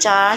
4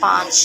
5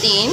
3،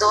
2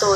2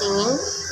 3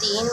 3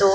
2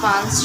5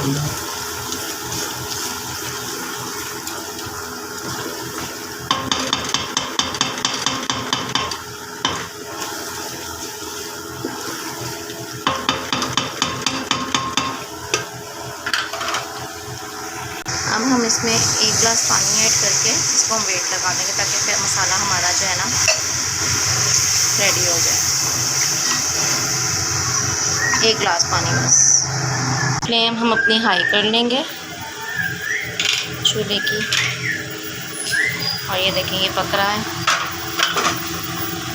अब हम इसमें 1 गिलास पानी ऐड करके इसको हम वेट लगा देंगे ताकि फिर मसाला हमारा जो है ना रेडी हो जाए। 1 गिलास पानी बस। फ्लेम हम अपनी हाई कर लेंगे चूल्हे की, और ये देखें ये पक रहा है।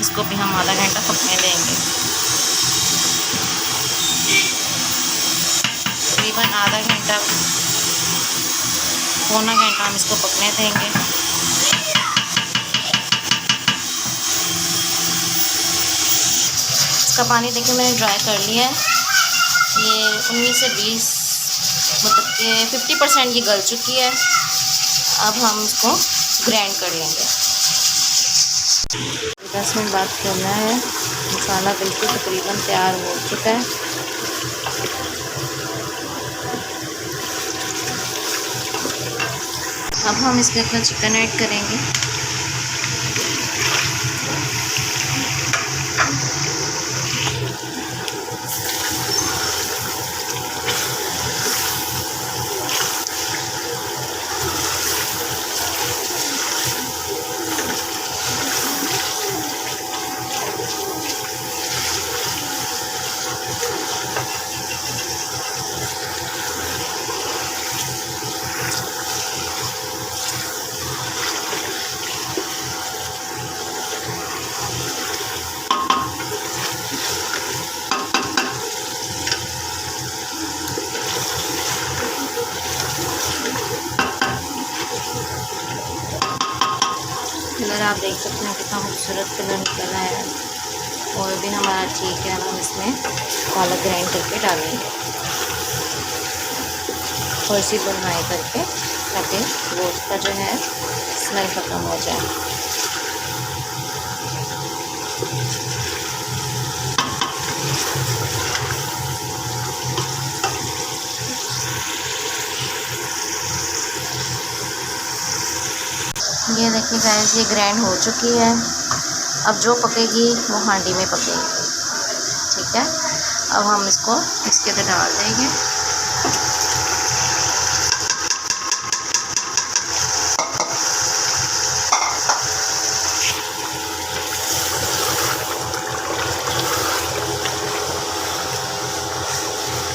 इसको भी हम आधा घंटा पकने देंगे, तकरीबन आधा घंटा पौना घंटा हम इसको पकने देंगे। इसका पानी देखिए मैंने ड्राई कर लिया है। ये 19 से 20 मतलब कि 50% ये गल चुकी है। अब हम इसको ग्राइंड कर लेंगे। 10 मिनट बाद करना है। मसाला बिल्कुल तकरीबन तैयार हो चुका है। अब हम इसके अंदर चिकन ऐड करेंगे। कलर आप देख सकते हैं कितना खूबसूरत कलर निकला है। और भी हमारा ठीक है। हम इसमें पालक ग्राइंड करके डालेंगे और इसी बुनाई करके ताकि गोश्त का जो है स्मेल ख़त्म हो जाए। ये देखिए गाइस ये ग्राइंड हो चुकी है। अब जो पकेगी वो हांडी में पकेगी, ठीक है। अब हम इसको इसके अंदर डाल देंगे।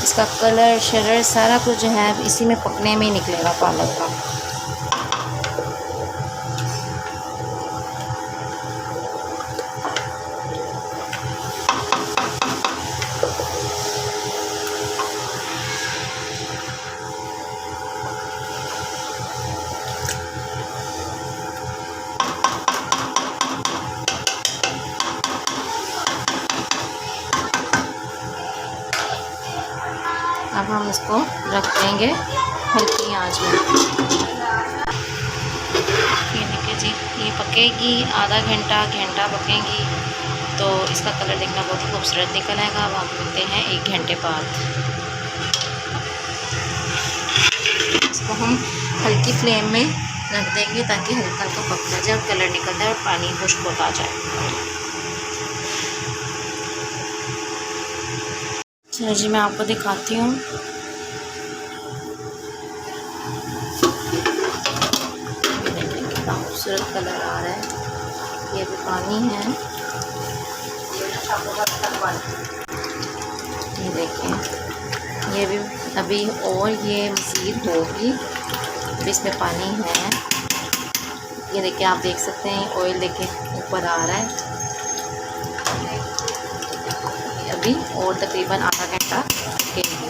इसका कलर शलर सारा कुछ जो है इसी में पकने में ही निकलेगा पालक का। अब हम इसको रख देंगे हल्की आंच में। ये देखिए जी ये पकेगी आधा घंटा पकेगी तो इसका कलर देखना बहुत ही खूबसूरत निकल आएगा। अब हम मिलते हैं 1 घंटे बाद। इसको हम हल्की फ्लेम में रख देंगे ताकि हल्का हल्का पकना जाए और कलर निकल जाए और पानी खुश्क होता जाए। चलो जी मैं आपको दिखाती हूँ। देखिए कितना खूबसूरत कलर आ रहा है। ये भी पानी है, ये देखिए ये भी अभी और ये मज़ीद होगी। अभी इसमें पानी है। ये देखिए आप देख सकते हैं ऑयल देखिए ऊपर आ रहा है। अभी और तकरीबन आधा घंटा पकेगी।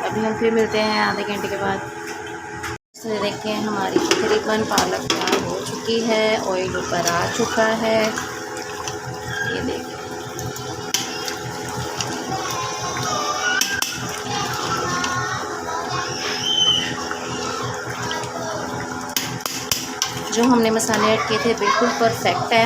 अभी हम फिर मिलते हैं आधे घंटे के बाद। तो देखिए हमारी तकरीबन पालक तैयार हो चुकी है, ऑयल ऊपर आ चुका है। ये देखिए जो हमने मसाले ऐड किए थे बिल्कुल परफेक्ट है।